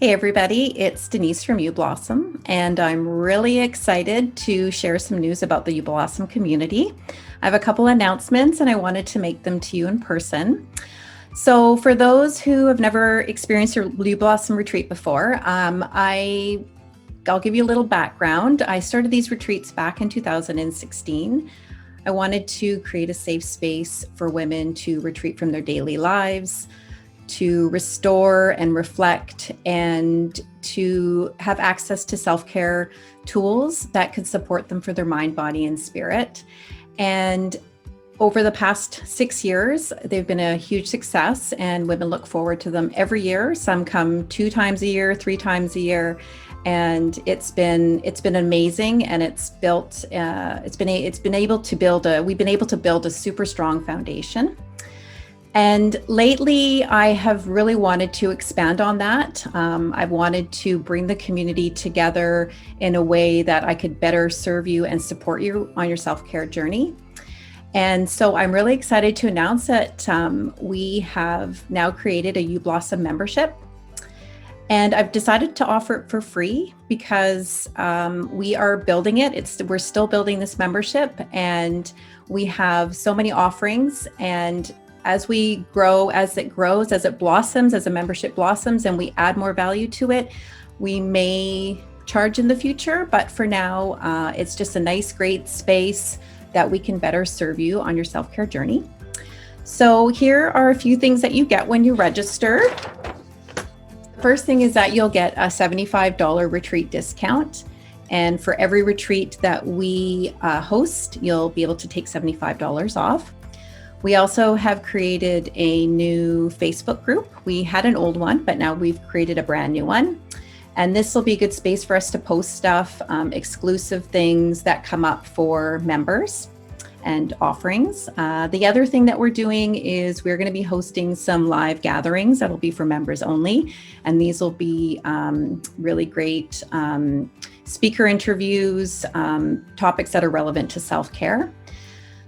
Hey everybody, it's Denise from uBlossom, and I'm really excited to share some news about the uBlossom community. I have a couple announcements and I wanted to make them to you in person. So for those who have never experienced a uBlossom retreat before, I'll give you a little background. I started these retreats back in 2016. I wanted to create a safe space for women to retreat from their daily lives, to restore and reflect, and to have access to self-care tools that could support them for their mind, body, and spirit. And over the past 6 years, they've been a huge success, and women look forward to them every year. Some come 2 times a year, 3 times a year, and it's been amazing. And we've been able to build a super strong foundation. And lately, I have really wanted to expand on that. I've wanted to bring the community together in a way that I could better serve you and support you on your self-care journey. And so I'm really excited to announce that we have now created a uBlossom membership. And I've decided to offer it for free because we are building it. We're still building this membership, and we have so many offerings. And as we grow, as it grows, as it blossoms, as a membership blossoms, and we add more value to it, we may charge in the future. But for now, it's just a nice, great space that we can better serve you on your self-care journey. So here are a few things that you get when you register. First thing is that you'll get a $75 retreat discount. And for every retreat that we host, you'll be able to take $75 off. We also have created a new Facebook group. We had an old one, but now we've created a brand new one. And this will be a good space for us to post stuff, exclusive things that come up for members and offerings. The other thing that we're doing is we're going to be hosting some live gatherings that'll be for members only. And these will be really great speaker interviews, topics that are relevant to self-care.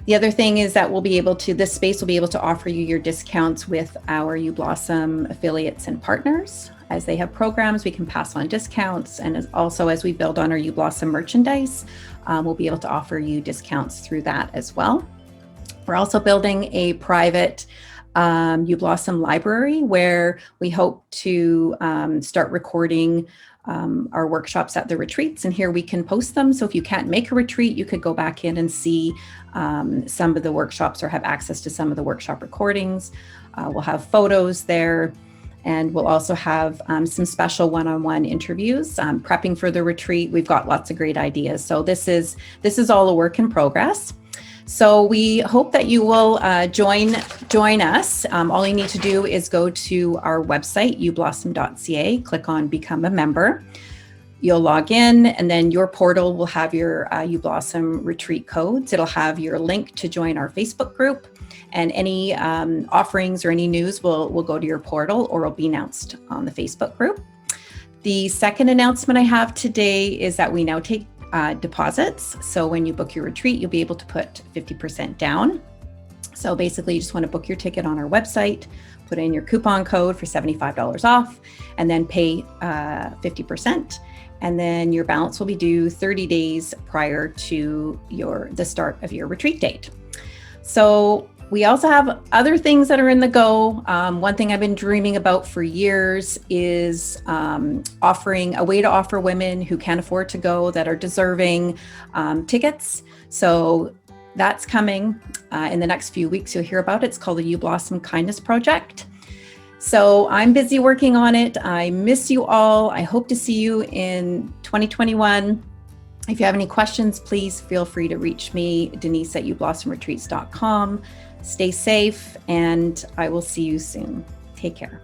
The other thing is that this space will be able to offer you your discounts with our uBlossom affiliates and partners. As they have programs, we can pass on discounts. And as we build on our uBlossom merchandise, we'll be able to offer you discounts through that as well. We're also building a private uBlossom library where we hope to start recording our workshops at the retreats, and here we can post them. So if you can't make a retreat, you could go back in and see some of the workshops or have access to some of the workshop recordings. We'll have photos there, and we'll also have some special one-on-one interviews. Prepping for the retreat, we've got lots of great ideas. So this is all a work in progress. So we hope that you will join us. All you need to do is go to our website, ublossom.ca, click on Become a Member. You'll log in, and then your portal will have your uBlossom retreat codes. It'll have your link to join our Facebook group, and any offerings or any news will go to your portal or will be announced on the Facebook group. The second announcement I have today is that we now take deposits. So when you book your retreat, you'll be able to put 50% down. So basically, you just want to book your ticket on our website, put in your coupon code for $75 off, and then pay 50%. And then your balance will be due 30 days prior to the start of your retreat date. So we also have other things that are in the go. One thing I've been dreaming about for years is offering a way to offer women who can't afford to go, that are deserving, tickets. So that's coming in the next few weeks. You'll hear about it. It's called the uBlossom Kindness Project. So I'm busy working on it. I miss you all. I hope to see you in 2021. If you have any questions, please feel free to reach me, Denise at uBlossomretreats.com. Stay safe, and I will see you soon. Take care.